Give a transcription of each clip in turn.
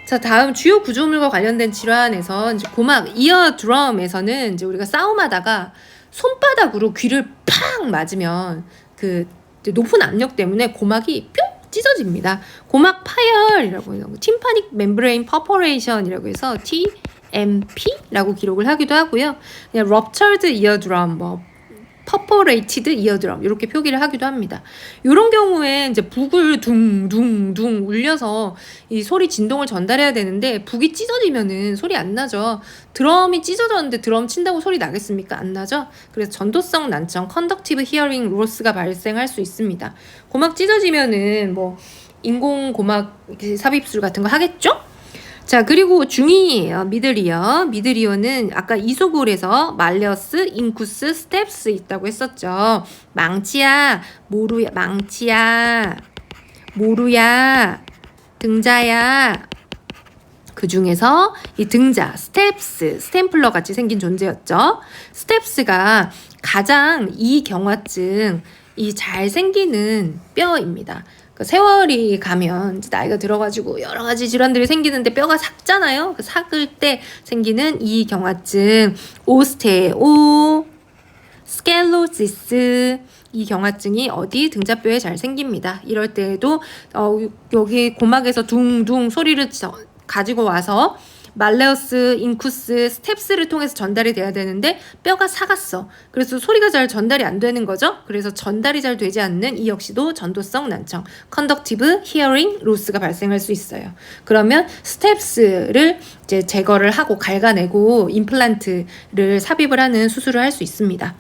자, 다음 주요 구조물과 관련된 질환에서 이제 고막 이어드럼에서는 이제 우리가 싸움하다가 손바닥으로 귀를 팍 맞으면 그 높은 압력 때문에 고막이 뿅 찢어집니다. 고막 파열이라고 해서 팀파닉 멤브레인 퍼포레이션이라고 해서 TMP라고 기록을 하기도 하고요. 그냥 ruptured eardrum, 퍼포레이티드 이어드럼 이렇게 표기를 하기도 합니다. 이런 경우에 이제 북을 둥둥둥 울려서 이 소리 진동을 전달해야 되는데 북이 찢어지면은 소리 안 나죠. 드럼이 찢어졌는데 드럼 친다고 소리 나겠습니까? 안 나죠. 그래서 전도성 난청 conductive hearing loss가 발생할 수 있습니다. 고막 찢어지면은 뭐 인공 고막 삽입술 같은 거 하겠죠? 자, 그리고 중이에요. 미들이어. 미들이어는 아까 이소골에서 말레어스, 인쿠스, 스텝스 있다고 했었죠. 망치야, 모루야, 망치야, 모루야, 등자야. 그 중에서 이 등자, 스텝스, 스탬플러 같이 생긴 존재였죠. 스텝스가 가장 이 경화증, 이 잘 생기는 뼈입니다. 세월이 가면 나이가 들어가지고 여러 가지 질환들이 생기는데 뼈가 삭잖아요. 그 삭을 때 생기는 이 경화증, 오스테오, 스켈로시스, 이 경화증이 어디 등자뼈에 잘 생깁니다. 이럴 때에도 여기 고막에서 둥둥 소리를 가지고 와서 말레우스, 인쿠스, 스텝스를 통해서 전달이 돼야 되는데 뼈가 삭았어. 그래서 소리가 잘 전달이 안 되는 거죠. 그래서 전달이 잘 되지 않는 이 역시도 전도성 난청, conductive hearing loss가 발생할 수 있어요. 그러면 스텝스를 이제 제거를 하고 갈가내고 임플란트를 삽입을 하는 수술을 할 수 있습니다.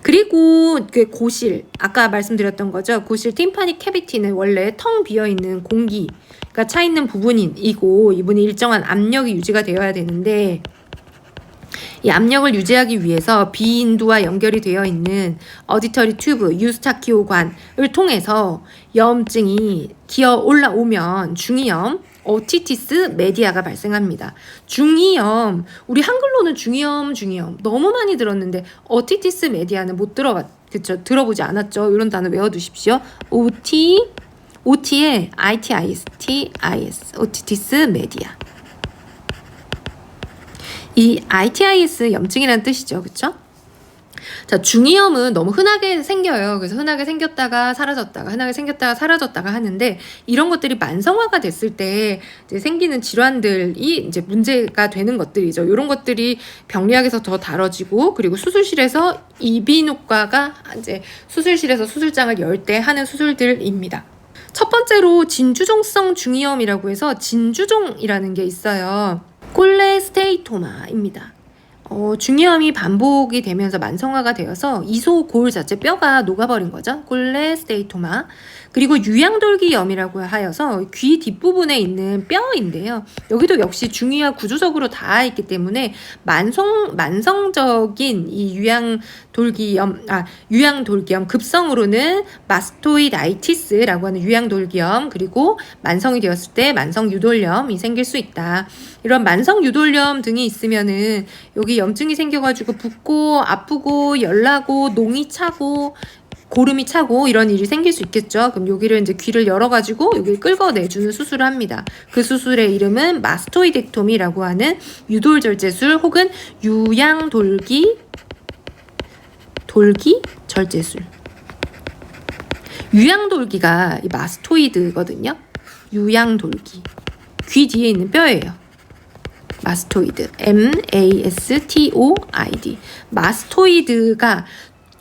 그리고 그 고실, 아까 말씀드렸던 거죠. 고실 팀파닉 캐비티는 원래 텅 비어있는 공기가 차있는 부분이고 이분이 일정한 압력이 유지가 되어야 되는데 이 압력을 유지하기 위해서 비인두와 연결이 되어 있는 어디터리 튜브, 유스타키오관을 통해서 염증이 기어 올라오면 중이염, 오티티스 메디아가 발생합니다. 중이염, 우리 한글로는 중이염 너무 많이 들었는데 오티티스 메디아는 못 그쵸? 들어보지 않았죠? 이런 단어 외워두십시오. OT에 ITIS, 오티티스 메디아. 이 ITIS 염증이라는 뜻이죠. 그쵸? 자, 중이염은 너무 흔하게 생겨요. 그래서 흔하게 생겼다가 사라졌다가 흔하게 생겼다가 사라졌다가 하는데 이런 것들이 만성화가 됐을 때 이제 생기는 질환들이 이제 문제가 되는 것들이죠. 이런 것들이 병리학에서 더 다뤄지고 그리고 수술실에서 이비인후과가 이제 수술실에서 수술장을 열 때 하는 수술들입니다. 첫 번째로 진주종성 중이염이라고 해서 진주종이라는 게 있어요. 콜레스테이토마입니다. 중이염이 반복이 되면서 만성화가 되어서 이소골 자체 뼈가 녹아버린 거죠. 콜레스테이토마. 그리고 유양돌기염이라고 하여서 귀 뒷부분에 있는 뼈인데요. 여기도 역시 중이와 구조적으로 닿아 있기 때문에 만성적인 이 유양돌기염 급성으로는 마스토이다이티스라고 하는 유양돌기염 그리고 만성이 되었을 때 만성유돌염이 생길 수 있다. 이런 만성유돌염 등이 있으면은 여기 염증이 생겨가지고 붓고 아프고 열나고 농이 차고 고름이 차고 이런 일이 생길 수 있겠죠. 그럼 여기를 이제 귀를 열어가지고 여기를 끌어내주는 수술을 합니다. 그 수술의 이름은 마스토이덱토미라고 하는 유돌절제술 혹은 절제술. 유양돌기가 이 마스토이드거든요. 유양돌기. 귀 뒤에 있는 뼈예요. 마스토이드. MASTOID. 마스토이드가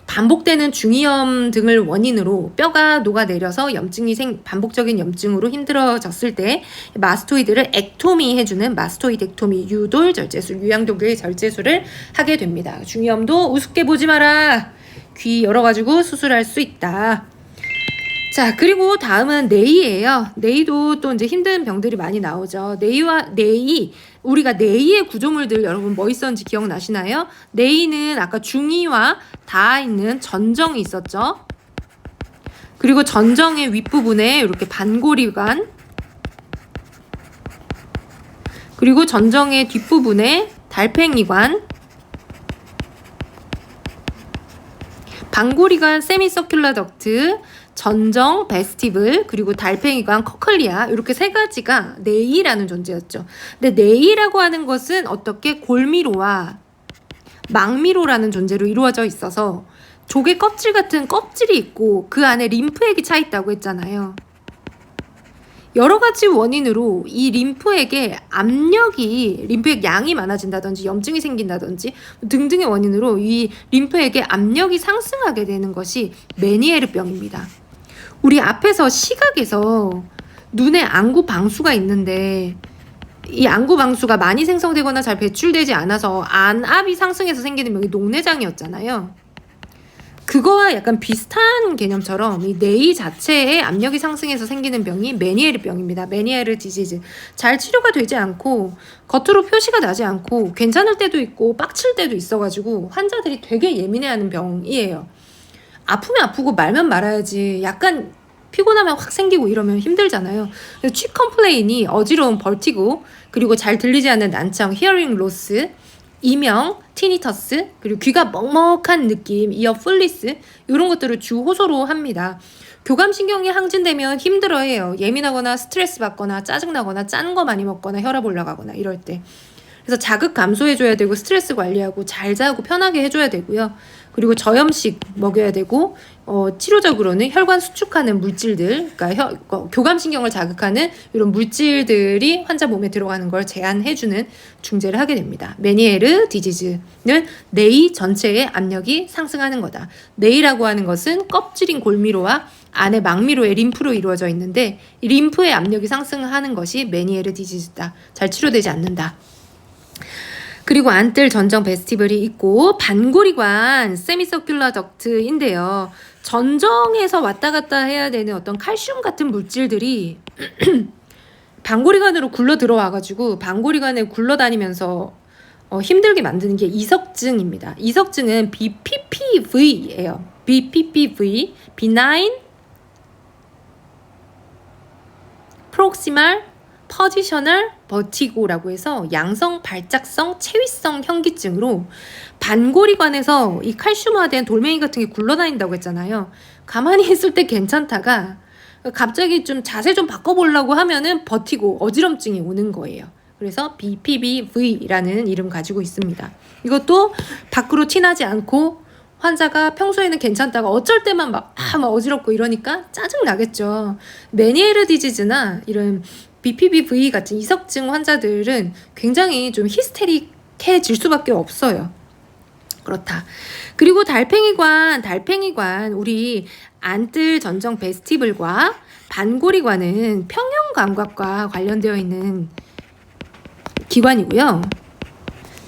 반복되는 중이염 등을 원인으로 뼈가 녹아내려서 반복적인 염증으로 힘들어졌을 때 마스토이드를 액토미 해주는 마스토이덱토미 유돌 절제술, 유양돌기 절제술을 하게 됩니다. 중이염도 우습게 보지 마라. 귀 열어가지고 수술할 수 있다. 자, 그리고 다음은 내이예요. 내이도 또 이제 힘든 병들이 많이 나오죠. 우리가 내이의 구조물들 여러분 뭐 있었는지 기억나시나요? 내이는 아까 중이와 닿아 있는 전정이 있었죠. 그리고 전정의 윗부분에 이렇게 반고리관, 그리고 전정의 뒷부분에 달팽이관, 방골이관 세미서큘러 덕트, 전정 베스티블, 그리고 달팽이관 커클리아, 이렇게 세 가지가 네이라는 존재였죠. 근데 네이라고 하는 것은 어떻게 골미로와 망미로라는 존재로 이루어져 있어서 조개 껍질 같은 껍질이 있고 그 안에 림프액이 차 있다고 했잖아요. 여러 가지 원인으로 이 림프액의 압력이, 림프액 양이 많아진다든지 염증이 생긴다든지 등등의 원인으로 이 림프액의 압력이 상승하게 되는 것이 메니에르병입니다. 우리 앞에서 시각에서 눈에 안구 방수가 있는데 이 안구 방수가 많이 생성되거나 잘 배출되지 않아서 안압이 상승해서 생기는 병이 녹내장이었잖아요. 그거와 약간 비슷한 개념처럼 이 뇌 자체의 압력이 상승해서 생기는 병이 메니에르 병입니다. 메니에르 디지즈. 잘 치료가 되지 않고 겉으로 표시가 나지 않고 괜찮을 때도 있고 빡칠 때도 있어가지고 환자들이 되게 예민해하는 병이에요. 아프면 아프고 말면 말아야지. 약간 피곤하면 확 생기고 이러면 힘들잖아요. 그래서 취 컴플레인이 어지러운 벌티고, 그리고 잘 들리지 않는 난청 히어링 로스, 이명, 티니터스, 그리고 귀가 먹먹한 느낌, 이어 풀리스, 이런 것들을 주 호소로 합니다. 교감신경이 항진되면 힘들어해요. 예민하거나 스트레스 받거나 짜증나거나 짠 거 많이 먹거나 혈압 올라가거나 이럴 때. 그래서 자극 감소해줘야 되고 스트레스 관리하고 잘 자고 편하게 해줘야 되고요. 그리고 저염식 먹여야 되고 치료적으로는 혈관 수축하는 물질들, 그러니까 교감신경을 자극하는 이런 물질들이 환자 몸에 들어가는 걸 제한해주는 중재를 하게 됩니다. 메니에르 디지즈는 뇌 전체의 압력이 상승하는 거다. 뇌라고 하는 것은 껍질인 골미로와 안에 망미로의 림프로 이루어져 있는데 이 림프의 압력이 상승하는 것이 메니에르 디지즈다. 잘 치료되지 않는다. 그리고 안뜰 전정 베스티블이 있고 반골이관 세미서큘러 덕트인데요. 전정에서 왔다 갔다 해야 되는 어떤 칼슘 같은 물질들이 반골이관으로 굴러 들어와가지고 반골이관에 굴러다니면서 힘들게 만드는 게 이석증입니다. 이석증은 BPPV예요. BPPV, Benign Proximal 퍼지셔널 버티고라고 해서 양성 발작성 체위성 현기증으로 반골이관에서 이 칼슘화된 돌멩이 같은 게 굴러다닌다고 했잖아요. 가만히 있을 때 괜찮다가 갑자기 좀 자세 좀 바꿔보려고 하면은 버티고 어지럼증이 오는 거예요. 그래서 BPBV라는 이름 가지고 있습니다. 이것도 밖으로 티나지 않고 환자가 평소에는 괜찮다가 어쩔 때만 막 어지럽고 이러니까 짜증 나겠죠. 메니에르 디지즈나 이런 BPBV 같은 이석증 환자들은 굉장히 좀 히스테릭해질 수밖에 없어요. 그렇다. 그리고 달팽이관 우리 안뜰 전정 베스티블과 반골이관은 평형감각과 관련되어 있는 기관이고요.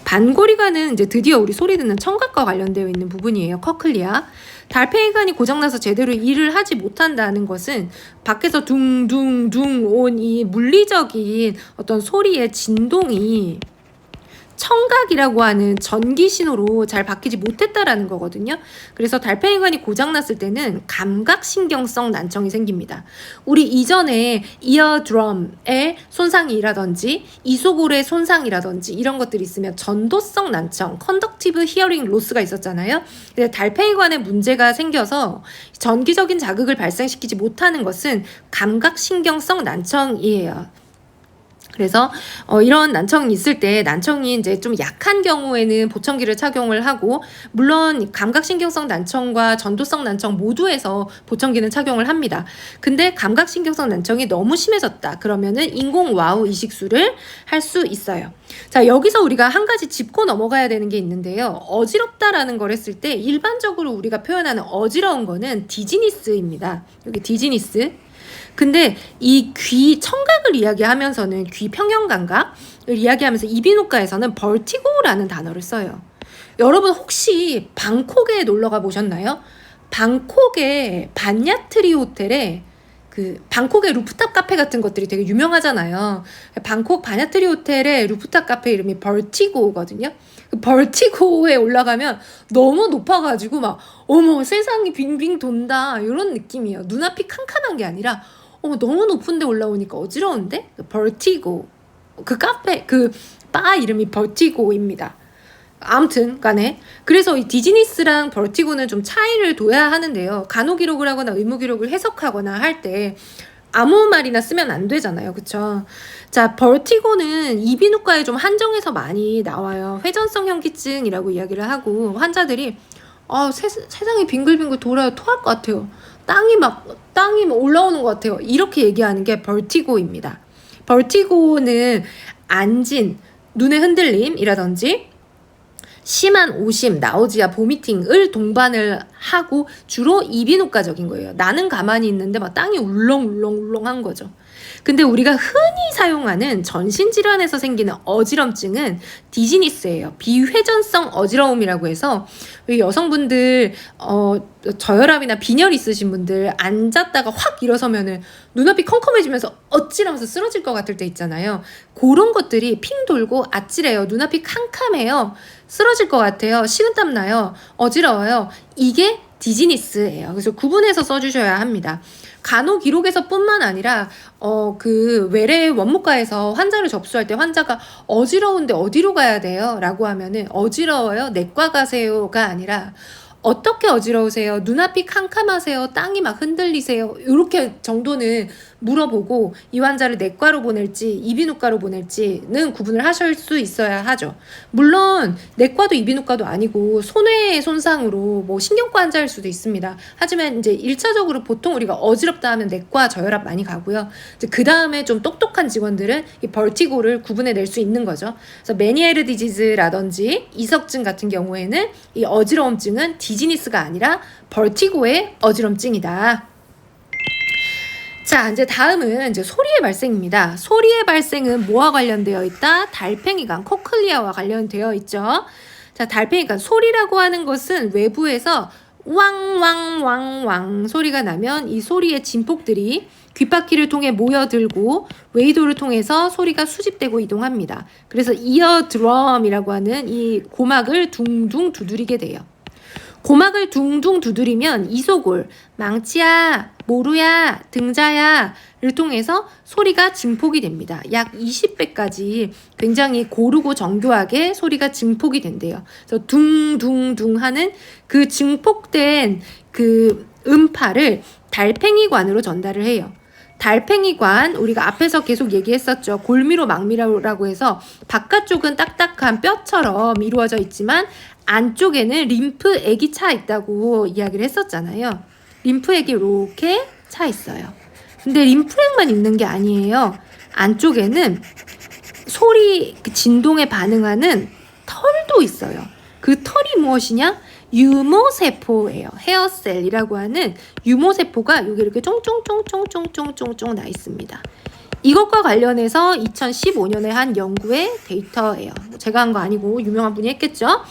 반골이관은 이제 드디어 우리 소리 듣는 청각과 관련되어 있는 부분이에요. 커클리아. 달팽이관이 고장나서 제대로 일을 하지 못한다는 것은 밖에서 둥둥둥 온 이 물리적인 어떤 소리의 진동이 청각이라고 하는 전기 신호로 잘 바뀌지 못했다라는 거거든요. 그래서 달팽이관이 고장났을 때는 감각신경성 난청이 생깁니다. 우리 이전에 이어드럼의 손상이라든지 이소골의 손상이라든지 이런 것들이 있으면 전도성 난청, 컨덕티브 히어링 로스가 있었잖아요. 근데 달팽이관에 문제가 생겨서 전기적인 자극을 발생시키지 못하는 것은 감각신경성 난청이에요. 그래서 이런 난청이 있을 때 난청이 이제 좀 약한 경우에는 보청기를 착용을 하고, 물론 감각신경성 난청과 전도성 난청 모두에서 보청기는 착용을 합니다. 근데 감각신경성 난청이 너무 심해졌다 그러면은 인공 와우 이식술을 할 수 있어요. 자, 여기서 우리가 한 가지 짚고 넘어가야 되는 게 있는데요. 어지럽다라는 걸 했을 때 일반적으로 우리가 표현하는 어지러운 거는 디지니스입니다. 여기 디지니스. 근데 이 귀 청각을 이야기하면서는 귀 평형감각을 이야기하면서 이비인후과에서는 벌티고라는 단어를 써요. 여러분 혹시 방콕에 놀러가 보셨나요? 방콕의 반야트리 호텔에 그 방콕의 루프탑 카페 같은 것들이 되게 유명하잖아요. 방콕 반야트리 호텔의 루프탑 카페 이름이 벌티고거든요. 그 벌티고에 올라가면 너무 높아가지고 막 어머 세상이 빙빙 돈다 이런 느낌이에요. 눈앞이 캄캄한 게 아니라 너무 높은데 올라오니까 어지러운데? 벌티고. 그 카페, 그 바 이름이 벌티고입니다. 아무튼 간에 그래서 이 디지니스랑 벌티고는 좀 차이를 둬야 하는데요. 간호 기록을 하거나 의무 기록을 해석하거나 할 때 아무 말이나 쓰면 안 되잖아요. 그쵸? 자, 벌티고는 이비인후과에 좀 한정해서 많이 나와요. 회전성 현기증이라고 이야기를 하고 환자들이 세상이 빙글빙글 돌아요. 토할 것 같아요. 땅이 막 올라오는 것 같아요. 이렇게 얘기하는 게 벌티고입니다. 벌티고는 안진, 눈의 흔들림이라든지 심한 오심, 나우지아, 보미팅을 동반을 하고 주로 이비인후과적인 거예요. 나는 가만히 있는데 막 땅이 울렁울렁울렁한 거죠. 근데 우리가 흔히 사용하는 전신질환에서 생기는 어지럼증은 디지니스예요. 비회전성 어지러움이라고 해서 여성분들 저혈압이나 빈혈 있으신 분들 앉았다가 확 일어서면은 눈앞이 컴컴해지면서 어찌라면서 쓰러질 것 같을 때 있잖아요. 그런 것들이 핑 돌고 아찔해요. 눈앞이 캄캄해요. 쓰러질 것 같아요. 식은땀 나요. 어지러워요. 이게 디지니스예요. 그래서 구분해서 써주셔야 합니다. 간호 기록에서 뿐만 아니라 그 외래 원무과에서 환자를 접수할 때 환자가 어지러운데 어디로 가야 돼요? 라고 하면은 어지러워요? 내과 가세요가 아니라 어떻게 어지러우세요? 눈앞이 캄캄하세요? 땅이 막 흔들리세요? 이렇게 정도는 물어보고 이 환자를 내과로 보낼지 이비인후과로 보낼지는 구분을 하실 수 있어야 하죠. 물론 내과도 이비인후과도 아니고 손해 손상으로 뭐 신경과 환자일 수도 있습니다. 하지만 이제 1차적으로 보통 우리가 어지럽다 하면 내과 저혈압 많이 가고요. 그 다음에 좀 똑똑한 직원들은 이 벌티고를 구분해낼 수 있는 거죠. 그래서 메니에르 디지즈라든지 이석증 같은 경우에는 이 어지러움증은 디지니스가 아니라 벌티고의 어지럼증이다. 자, 이제 다음은 이제 소리의 발생입니다. 소리의 발생은 뭐와 관련되어 있다? 달팽이관, 코클리아와 관련되어 있죠. 자, 달팽이관, 소리라고 하는 것은 외부에서 왕왕왕왕 소리가 나면 이 소리의 진폭들이 귓바퀴를 통해 모여들고 웨이도를 통해서 소리가 수집되고 이동합니다. 그래서 이어 드럼이라고 하는 이 고막을 둥둥 두드리게 돼요. 고막을 둥둥 두드리면 이소골, 망치야, 모루야, 등자야를 통해서 소리가 증폭이 됩니다. 약 20배까지 굉장히 고르고 정교하게 소리가 증폭이 된대요. 그래서 둥둥둥 하는 그 증폭된 그 음파를 달팽이관으로 전달을 해요. 달팽이관 우리가 앞에서 계속 얘기했었죠. 골미로 망미라고 해서 바깥쪽은 딱딱한 뼈처럼 이루어져 있지만 안쪽에는 림프액이 차 있다고 이야기를 했었잖아요. 림프액이 이렇게 차 있어요. 근데 림프액만 있는 게 아니에요. 안쪽에는 소리 그 진동에 반응하는 털도 있어요. 그 털이 무엇이냐? 유모세포예요. 헤어셀이라고 하는 유모세포가 여기 이렇게 쫑쫑쫑쫑쫑쫑쫑쫑 나 있습니다. 이것과 관련해서 2015년에 한 연구의 데이터예요. 제가 한 거 아니고 유명한 분이 했겠죠.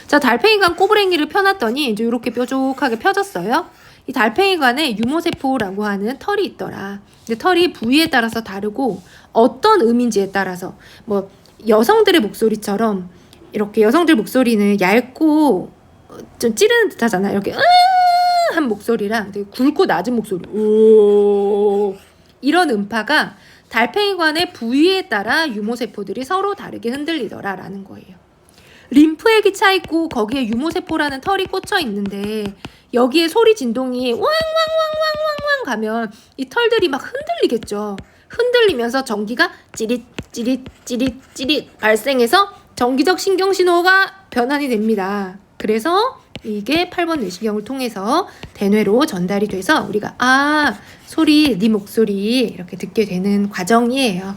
자, 달팽이관 꼬부랭이를 펴놨더니 이제 이렇게 뾰족하게 펴졌어요. 이 달팽이관에 유모세포라고 하는 털이 있더라. 근데 털이 부위에 따라서 다르고 어떤 음인지에 따라서 뭐 여성들의 목소리처럼 이렇게 여성들 목소리는 얇고 좀 찌르는 듯 하잖아요. 이렇게 한 목소리랑 되게 굵고 낮은 목소리 이런 음파가 달팽이관의 부위에 따라 유모세포들이 서로 다르게 흔들리더라 라는 거예요. 림프액이 차 있고 거기에 유모세포라는 털이 꽂혀 있는데 여기에 소리 진동이 왕왕왕왕왕왕 가면 이 털들이 막 흔들리겠죠. 흔들리면서 전기가 찌릿 찌릿 찌릿 찌릿 발생해서 전기적 신경신호가 변환이 됩니다. 그래서 이게 8번 뇌신경을 통해서 대뇌로 전달이 돼서 우리가 소리, 네 목소리 이렇게 듣게 되는 과정이에요.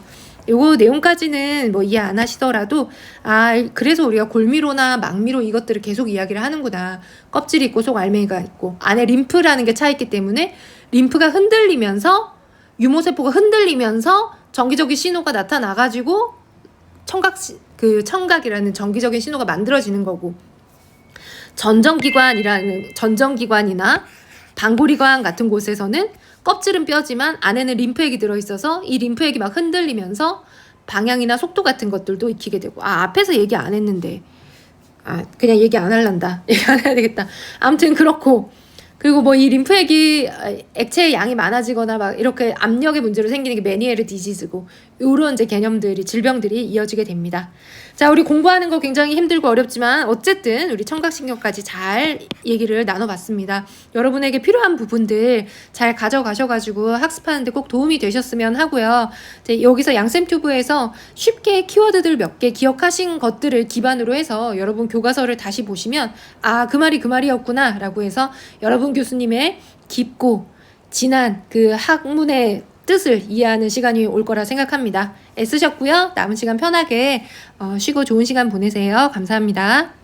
요거 내용까지는 뭐 이해 안 하시더라도 그래서 우리가 골미로나 망미로 이것들을 계속 이야기를 하는구나. 껍질이 있고 속 알맹이가 있고 안에 림프라는 게 차 있기 때문에 림프가 흔들리면서 유모세포가 흔들리면서 전기적인 신호가 나타나가지고 청각이라는 전기적인 신호가 만들어지는 거고 전정기관이나 방골이관 같은 곳에서는 껍질은 뼈지만 안에는 림프액이 들어있어서 이 림프액이 막 흔들리면서 방향이나 속도 같은 것들도 익히게 되고 앞에서 얘기 안 했는데 그냥 얘기 안 할란다. 얘기 안 해야 되겠다. 아무튼 그렇고 그리고 뭐 이 림프액이 액체의 양이 많아지거나 막 이렇게 압력의 문제로 생기는 게 메니에르 디지즈고 요런 이제 개념들이 질병들이 이어지게 됩니다. 자, 우리 공부하는 거 굉장히 힘들고 어렵지만 어쨌든 우리 청각신경까지 잘 얘기를 나눠봤습니다. 여러분에게 필요한 부분들 잘 가져가셔가지고 학습하는데 꼭 도움이 되셨으면 하고요. 이제 여기서 양쌤튜브에서 쉽게 키워드들 몇 개 기억하신 것들을 기반으로 해서 여러분 교과서를 다시 보시면 아, 그 말이 그 말이었구나 라고 해서 여러분 교수님의 깊고 진한 그 학문의 뜻을 이해하는 시간이 올 거라 생각합니다. 애쓰셨고요. 남은 시간 편하게 쉬고 좋은 시간 보내세요. 감사합니다.